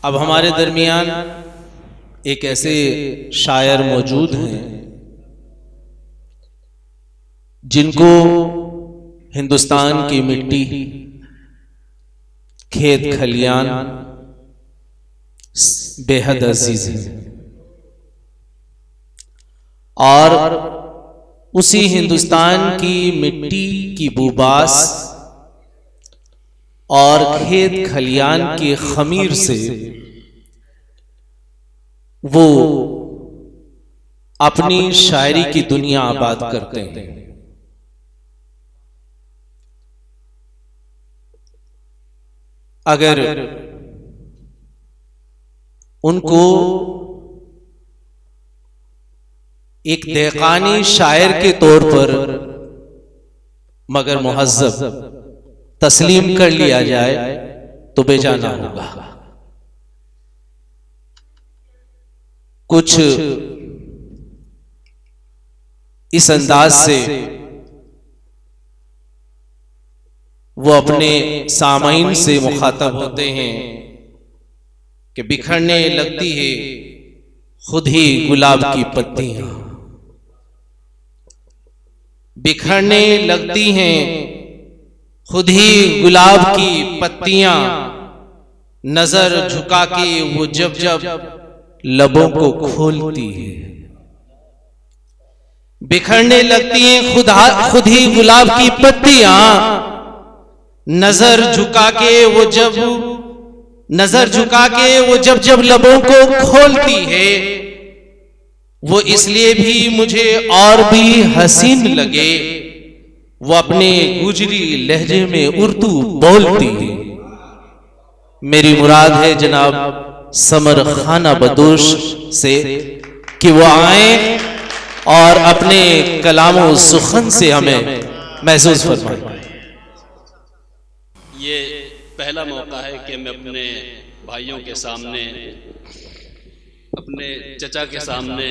अब हमारे दरमियान एक ऐसे शायर मौजूद हैं जिनको हिंदुस्तान की मिट्टी, खेत खलियान बेहद अजीज है और उसी हिंदुस्तान की मिट्टी की बुबास और खेत खलियान के खमीर से वो अपनी शायरी की दुनिया आबाद करते हैं। अगर उनको एक देकानी शायर के तौर पर मगर मुहज्जब तस्लीम कर लिया जाए तो बेजाना होगा। कुछ इस अंदाज से वो अपने सामाइन से मुखातब होते हैं कि बिखरने लगती है खुद ही गुलाब की पत्तियां, बिखरने लगती हैं खुद ही गुलाब की पत्तियां, नजर झुका के वो जब जब लबों को खोलती है। बिखरने लगती हैं खुद ही गुलाब की पत्तियां, नजर झुका के वो जब जब लबों को खोलती है। वो इसलिए भी मुझे और भी हसीन लगे, वो अपने गुजरी लहजे में उर्दू बोलती है। मेरी मुराद है जनाब समर खाना बदोश से कि वो आए और अपने कलामो सुखन से हमें महसूस फरमाएं। ये पहला मौका है कि मैं अपने भाइयों के सामने, अपने चचा के सामने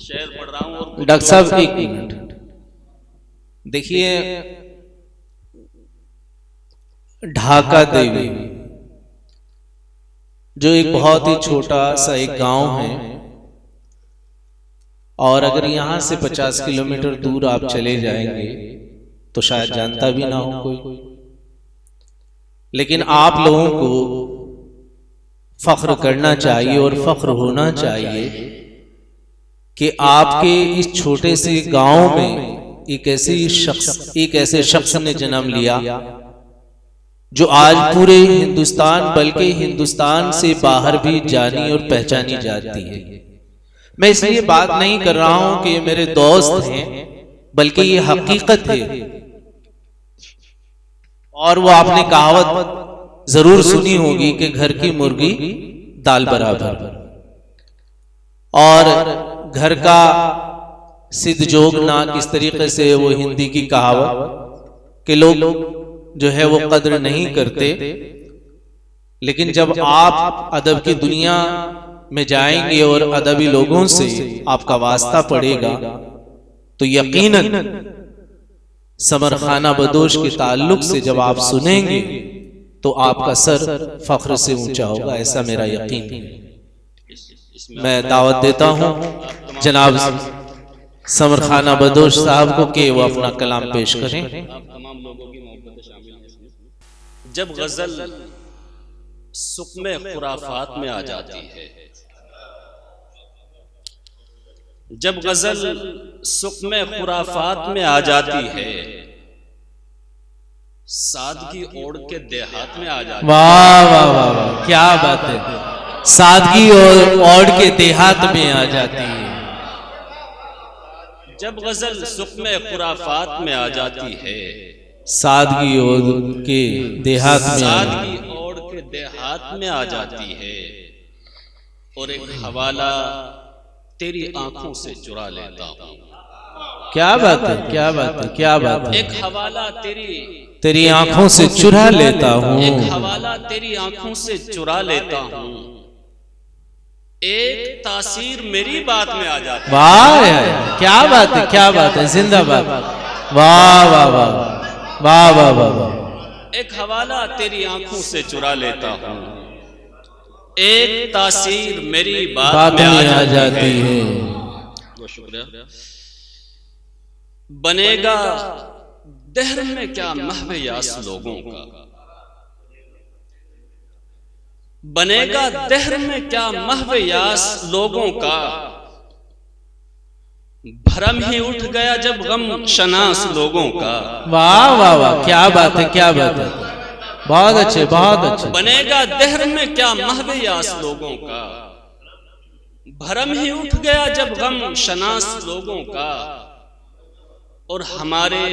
शेर पढ़ रहा हूं। और डॉक्टर साहब एक मिनट देखिए, ढाका देवी जो एक बहुत ही छोटा सा एक गांव है और अगर यहां से 50 किलोमीटर दूर आप चले जाएंगे तो शायद जानता भी ना हो कोई, लेकिन आप लोगों को फख्र करना चाहिए और फख्र होना चाहिए कि आपके इस छोटे से गांव में एक ऐसे शख्स ने जन्म लिया जो आज पूरे हिंदुस्तान बल्कि हिंदुस्तान से बाहर भी जानी और पहचानी जाती है। मैं इसलिए बात नहीं कर रहा हूं कि मेरे दोस्त हैं, बल्कि ये हकीकत है। और वो आपने कहावत जरूर सुनी होगी कि घर की मुर्गी दाल बराबर, और घर का सिद्ध जोगना किस तरीके से वो हिंदी की कहावत के लोग जो है वो कद्र नहीं करते, लेकिन जब आप अदब की दुनिया में जाएंगे और अदबी लोगों से आपका वास्ता पड़ेगा तो यकीनन समर खाना बदोश के ताल्लुक से जब आप सुनेंगे तो आपका सर फख्र से ऊंचा होगा, ऐसा मेरा यकीन है। मैं दावत देता हूं जनाब समर खाना बदोश साहब को कि वो अपना कलाम पेश करें। तमाम लोगों की मोहब्बत शामिल है। जब गजल सुक़्मे खुराफात में आ जाती है, जब गजल सुक़्मे खुराफात में आ जाती है, सादगी ओढ़ के देहात में आ जाती है। वाह वाह वाह वाह, क्या बात है। सादगी ओढ़ के देहात में आ जाती है। जब गजल सुक़्मे खुराफात में आ जाती है, सादगी ओढ़ के देहात में, सादगी ओढ़ के देहात में आ जाती है। और एक हवाला तेरी आंखों से चुरा लेता हूं। क्या बात है, क्या बात है, क्या बात है। एक हवाला तेरी आंखों से चुरा लेता हूं, एक हवाला तेरी आंखों से चुरा लेता हूं। एक तासीर मेरी बात में आ जाती है। वाह क्या बात है, क्या बात है, जिंदाबाद। वाह वाह वाह वाह वाह वाह वाह। एक हवाला तेरी आंखों से चुरा लेता हूँ, एक तासीर मेरी बात में आ जाती है। बहुत शुक्रिया। बनेगा दहर में क्या महव यास लोगों का, बनेगा दहर में क्या महव यास लोगों का, भरम ही उठ गया जब गम शनास लोगों का। वाह वाह वाह, क्या बात है, क्या बात है, बहुत अच्छे, बहुत अच्छे। बनेगा दहर में क्या महव यास लोगों का, भरम ही उठ गया जब गम शनास लोगों का। और हमारे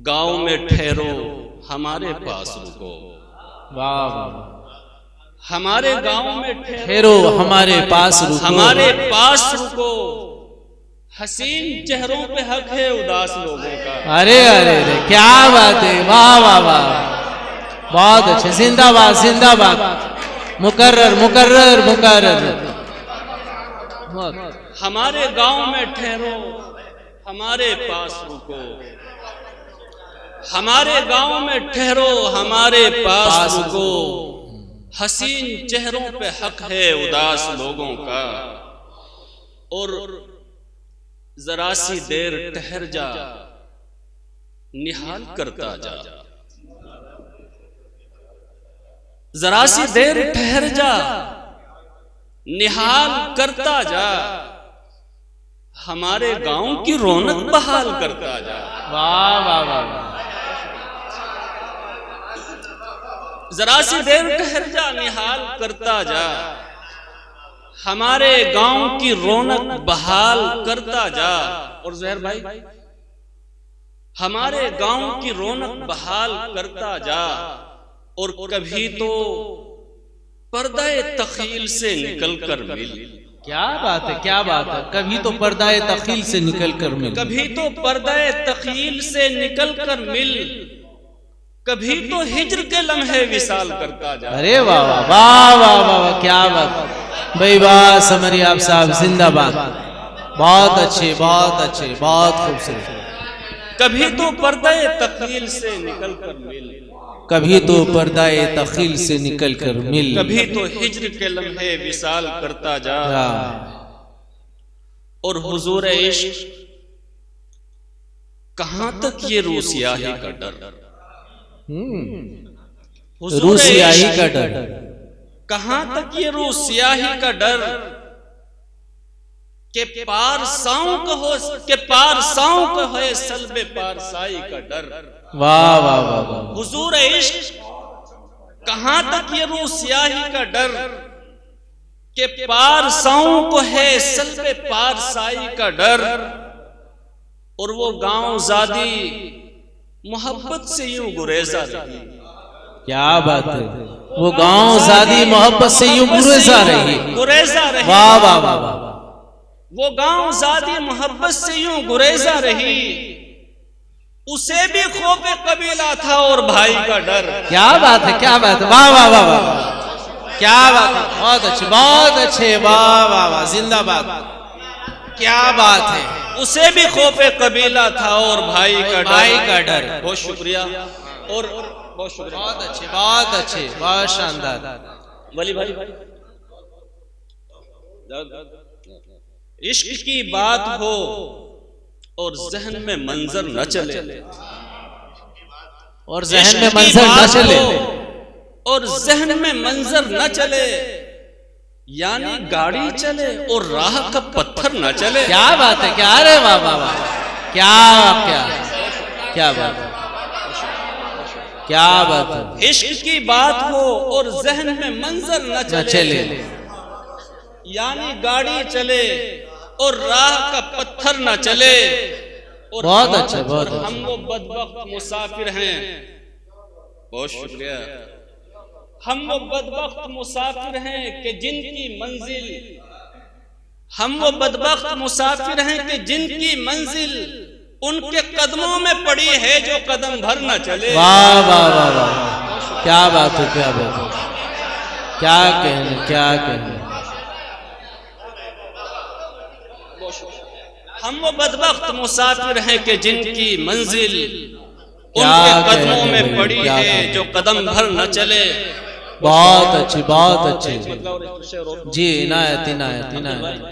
गांव में ठहरो, हमारे पास रुको। वाह वाह, हमारे गांव में ठहरो, हमारे पास रुको, हमारे पास रुको। हसीन चेहरों पे हक है उदास लोगों का। अरे अरे अरे, क्या बात है, वाह वाह वाह, बहुत अच्छे, जिंदाबाद जिंदाबाद, मुकर्रर मुकर्रर मुकर्रर। हमारे गांव में ठहरो, हमारे पास रुको। हमारे गांव में ठहरो, हमारे पास रुको। हसीन चेहरों पे हक है उदास लोगों का। और जरा सी देर ठहर जा, निहाल करता जा। जरा सी देर ठहर जा, निहाल करता जा। हमारे गांव की रौनक बहाल करता जा। वाह वाह वाह, जरा सी देर ठहर जा, निहाल करता जा। हमारे गांव की रौनक बहाल करता जा। और जहर भाई, हमारे गांव की रौनक बहाल करता जा। और कभी तो पर्दाए तखील से निकल कर मिल। क्या बात है, क्या बात है, कभी तो पर्दाए तखील से निकल कर मिल। कभी तो पर्दाए तखील से निकल कर मिल। कभी तो हिज्र के लम्हे विसाल करता जा। अरे वाह वाह वाह वाह वाह, क्या बात भाई, वाह समरी आप साहब, जिंदाबाद, बहुत अच्छे, बहुत अच्छे, बहुत खूबसूरत। कभी तो पर्दाए तखील से निकल कर मिल। कभी तो पर्दाए तखील से निकल कर मिल। कभी तो हिज्र के लम्हे विसाल करता जा। और हुजूर इश्क, कहां तक ये रूसियाही का डर, रूसियाही का डर, कहां तक ये रूसियाही का डर। के पारसाओं का हो, के पारसाओं का है सल्बे पारसाई का डर। वाह वाह वाह वाह, हुजूर इश्क, कहां तक ये रूसियाही का डर। के पारसाओं को है सल्बे पारसाई का डर। और वो गांव जादी मोहब्बत से यूं गुरेजा रही। क्या बात है, वो गांव जादी मोहब्बत से यूं गुरेजा रही, गुरेजा रही। वाह वाह वाह वाह, वो गांव जादी मोहब्बत से यूं गुरेजा रही। उसे भी खौफे कबीला था और भाई का डर। क्या बात है, क्या बात है, वाह वाह वाह वाह, क्या बात है, बहुत अच्छे, बहुत अच्छे, वाह वाह वाह, जिंदाबाद, क्या बात है। उसे भी खौफे कबीला था और भाई का डर। बहुत शुक्रिया। और बहुत शुक्रिया, बहुत अच्छे, बहुत अच्छे, बहुत शानदार। वली भाई, इश्क की बात हो और जहन में मंजर न चले, और जहन में मंजर न चले, और जहन में मंजर न चले। यानी गाड़ी चले और राह का पत्थर न चले। क्या बात है, क्या, अरे वाह वाह वाह, क्या क्या क्या बात है, क्या बात है। इश्क की बात हो और जहन में मंजर न चले। यानी गाड़ी चले और राह का पत्थर न चले। और बहुत अच्छा, बहुत अच्छा। हम वो बदबख्त मुसाफिर हैं। बहुत शुक्रिया। हम वो बदबख्त मुसाफिर हैं कि जिनकी मंजिल, हम वो बदबख्त मुसाफिर हैं कि जिनकी मंजिल उनके कदमों में पड़ी है जो कदम भर न चले। वाह वाह वाह वाह, क्या बात है, क्या बात है, क्या कहने, क्या कहने। हम वो बदबख्त मुसाफिर हैं कि जिनकी मंजिल उनके कदमों में पड़ी है जो कदम भर न चले। बहुत अच्छी, बहुत अच्छी जी। इनायत इनायत इनायत।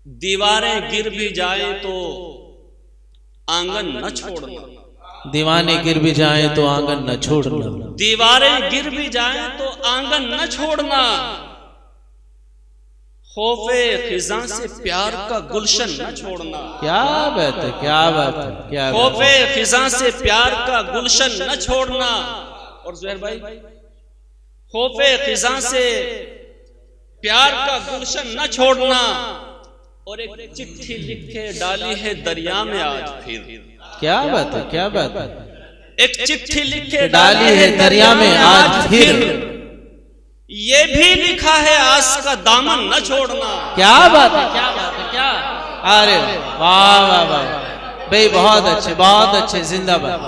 दीवारें गिर भी जाए तो आंगन न छोड़ना। दीवाने गिर भी जाएं तो आंगन न छोड़ना। दीवारें गिर भी जाएं तो आंगन न छोड़ना। खौफे खिजा से प्यार का गुलशन न छोड़ना। क्या बात है, क्या बात है, क्या खौफे खिजा से प्यार का गुलशन न छोड़ना। और ज़ुहैर भाई, खौफे खिजा से प्यार का गुलशन न छोड़ना। और एक चिट्ठी लिख के डाली है दरिया में आज फिर। क्या बात है, क्या बात है। एक चिट्ठी लिख के डाली है दरिया में आज फिर। ये भी लिखा है आस का दामन न छोड़ना। क्या बात है, क्या बात है, क्या। अरे वाह वाह वाह भाई, बहुत अच्छे, बहुत अच्छे, जिंदाबाद,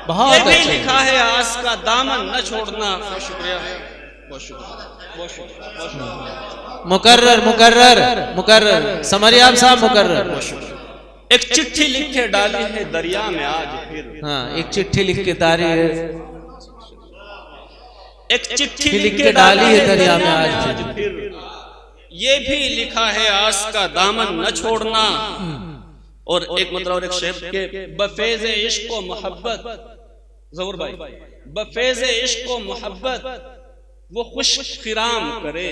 बहुत अच्छे। ये भी लिखा है आस का दामन न छोड़ना। बहुत शुक्रिया, बहुत शुक्रिया, बहुत शुक्रिया, बहुत शुक्रिया। मुकर्रर मुकर्रर मुकर्रर, समरियाब साहब मुकर्रर। एक चिट्ठी लिख के डाली है दरिया में आज फिर। हाँ, एक चिट्ठी लिख के डाली है, एक चिट्ठी लिख के डाली है दरिया में आज फिर। ये भी लिखा है आस का दामन न छोड़ना। और एक मतलब और एक शेर के बफेज इश्क व मोहब्बत, ज़हूर भाई, बफेज इश्क व मोहब्बत वो खुश खिराम करे।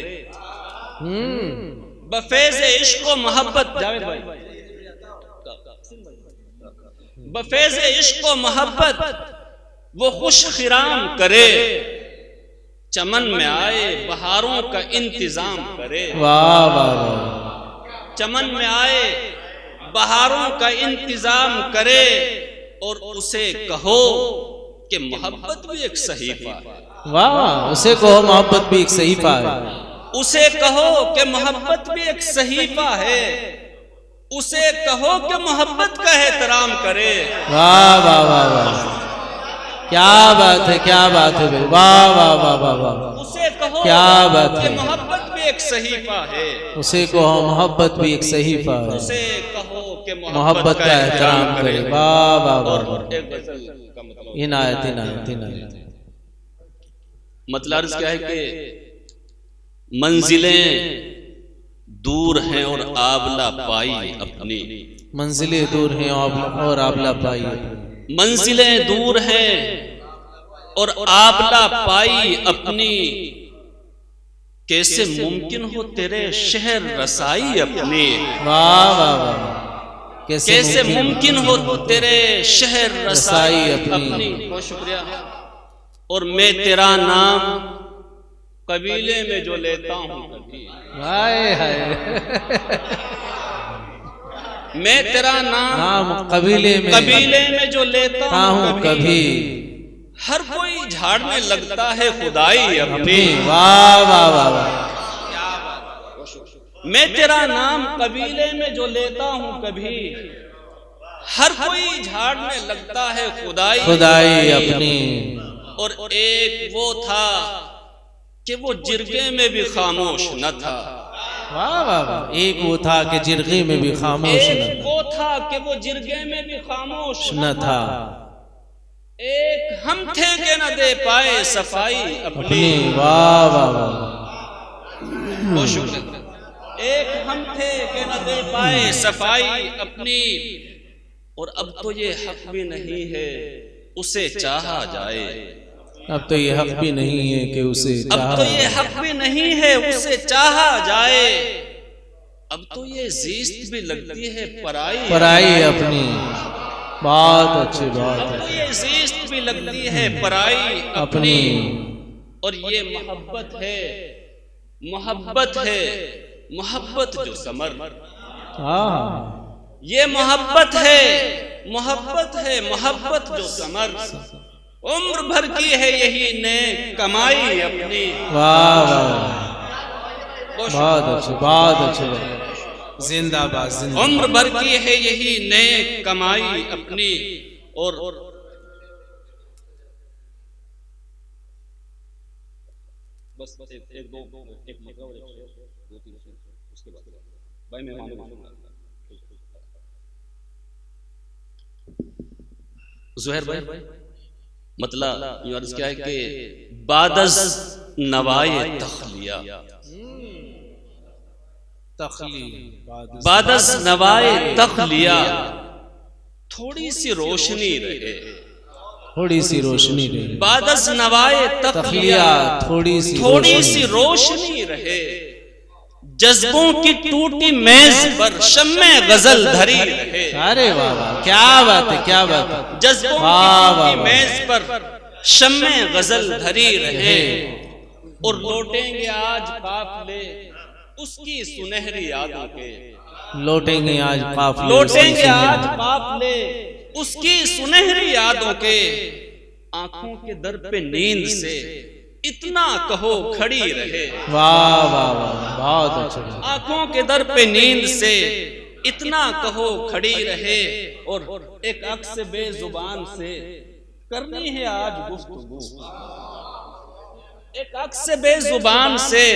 बफेज इश्क व मोहब्बत, जावेद भाई, बफेज इश्क व मोहब्बत वो खुश खिराम करे। चमन में आए बहारों का इंतजाम करे। वाह वाह वाह। चमन में आए बहारों का इंतजाम करे। और उसे कहो कि मोहब्बत भी एक सहीफा है। वाह, उसे कहो मोहब्बत भी एक सहीफा है। उसे कहो कि मोहब्बत भी एक सहीफा है। उसे कहो कि मोहब्बत का एहतराम करे। वाह वाह वाह वाह, क्या बात है, क्या बात है भाई, वाह वाह वाह वाह वाह। उसे कहो क्या बात है, मोहब्बत भी एक सहीफा है। उसे कहो मोहब्बत भी एक सहीफा है। उसे कहो कि मोहब्बत का एहतराम करे। वाह वाह वाह। एक गजल का मतलब इनायत इनायत इनायत। मतलब अर्ज क्या है कि मंजिलें दूर हैं और आबला पाई अपनी। मंजिलें दूर हैं और आबला पाई। मंजिलें दूर हैं और आबला पाई अपनी। कैसे मुमकिन हो तेरे शहर रसाई अपनी। वाह वाह वाह। कैसे मुमकिन हो तेरे शहर रसाई अपनी। बहुत शुक्रिया। और मैं तेरा नाम कबीले में जो लेता हूं कभी। हाय हाय। मैं तेरा नाम कबीले में जो लेता हूं कभी। हर कोई झाड़ने लगता है खुदाई अपनी। वाह वाह वाह। मैं तेरा नाम कबीले में जो लेता हूं कभी। हर कोई झाड़ने लगता है खुदाई अपनी। और एक वो था कि वो जिरगे में भी खामोश न था। वाह वाह वाह। एक वो था कि जिरगे में भी खामोश न था। एक वो था कि वो जिरगे में भी खामोश न था। एक हम थे कि न दे पाए सफाई अपनी। वाह वाह वाह। बहुत शुक्रिया। एक हम थे कि न दे पाए सफाई अपनी। और अब तो ये हक भी नहीं है उसे चाहा जाए। अब तो ये हक भी नहीं है कि उसे अब तो ये हक भी नहीं है उसे चाहा जाए। अब तो ये जीस्त भी लगती है पराई अपनी। बहुत अच्छी बात है। अब तो ये जीस्त भी लगती है पराई अपनी। और ये मोहब्बत है, मोहब्बत है, मोहब्बत जो समर। ये मोहब्बत है, मोहब्बत है, मोहब्बत जो समर। उम्र भर की है यही ने कमाई अपनी। वाह वाह। बहुत अच्छे, बहुत अच्छे। जिंदाबाद जिंदाबाद। उम्र भर की है यही ने कमाई अपनी। और बस एक दो तीन उसके बाद भाई मैं जुहैर भाई मतलब यूं अर्ज क्या है कि बादस नवाए तखलिया, बादस नवाए तखलिया, थोड़ी सी रोशनी रहे, थोड़ी सी रोशनी रहे, बादस नवाए तखलिया, थोड़ी सी रोशनी रहे, जज्बों की टूटी मेज पर शम्मे गजल धरी रहे। अरे वाह वाह, क्या बात है, क्या बात है। जज्बों की टूटी मेज पर शम्मे गजल धरी रहे, और लौटेंगे आज काफिले उसकी सुनहरी यादों के, लौटेंगे आज काफिले, लौटेंगे आज काफिले उसकी सुनहरी यादों के। आंखों के दर पे नींद से इतना कहो खड़ी रहे। वाह वाह वाह, बहुत अच्छा। आंखों के दर पे नींद से इतना कहो खड़ी रहे, और एक अक्स बेजुबान से करनी है आज गुफ्तगू, एक अक्स बेजुबान से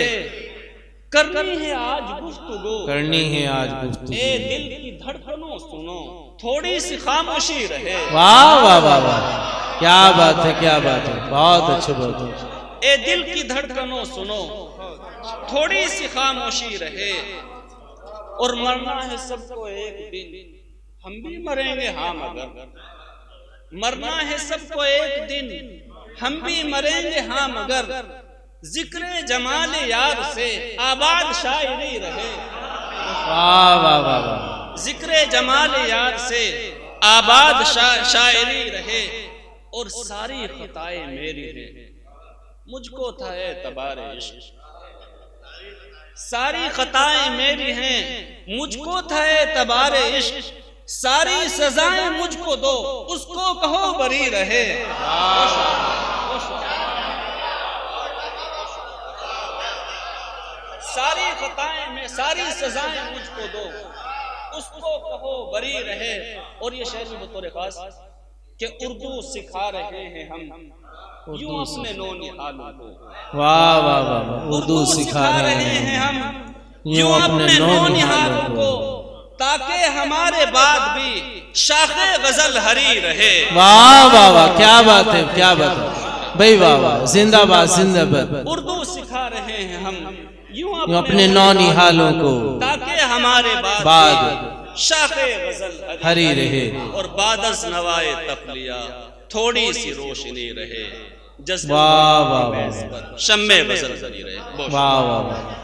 करनी है आज गुफ्तगू, करनी है आज गुफ्तगू। ए दिल की धड़कनों सुनो थोड़ी सी खामोशी रहे। वाह वाह वाह वाह, क्या बात है, क्या बात है, बहुत अच्छे, बहुत अच्छे। ए दिल की धड़कनों सुनो थोड़ी सी खामोशी रहे, और मरना है सबको एक दिन, हम भी मरेंगे हाँ मगर, मरना है सबको एक दिन, हम भी मरेंगे हाँ मगर, जिक्र जमाल यार से आबाद शायरी रहे। वाह वाह वाह वाह, जिक्र जमाल यार से आबाद शायरी रहे, और सारी खताएं मेरी हैं मुझको था एतबारे इश्क, सारी खताएं मेरी हैं मुझको था एतबारे इश्क, सारी सजाएं मुझको दो उसको कहो बरी रहे। सारी खताएं में सारी सजाएं मुझको दो उसको कहो बरी रहे। और ये शेर भी बतौर खास कि उर्दू सिखा रहे हैं हम यूं अपने नौनिहालों को। वाह वाह वाह, उर्दू सिखा रहे हैं हम यूं अपने नौनिहालों को, ताकि हमारे बाद भी शाखे गजल हरी रहे। वाह वाह वाह, क्या बात है, क्या बात है भाई, वाह वाह, जिंदाबाद जिंदाबाद। उर्दू सिखा रहे हैं हम यूं अपने नौनिहालों को, ताकि हमारे बाद शाखे गजल हरी रहे, और बादस नवाए तखलिया थोड़ी सी रोशनी रहे, वाह वाह वाह, शम्मे गजल हरी रहे। वाह वाह वाह।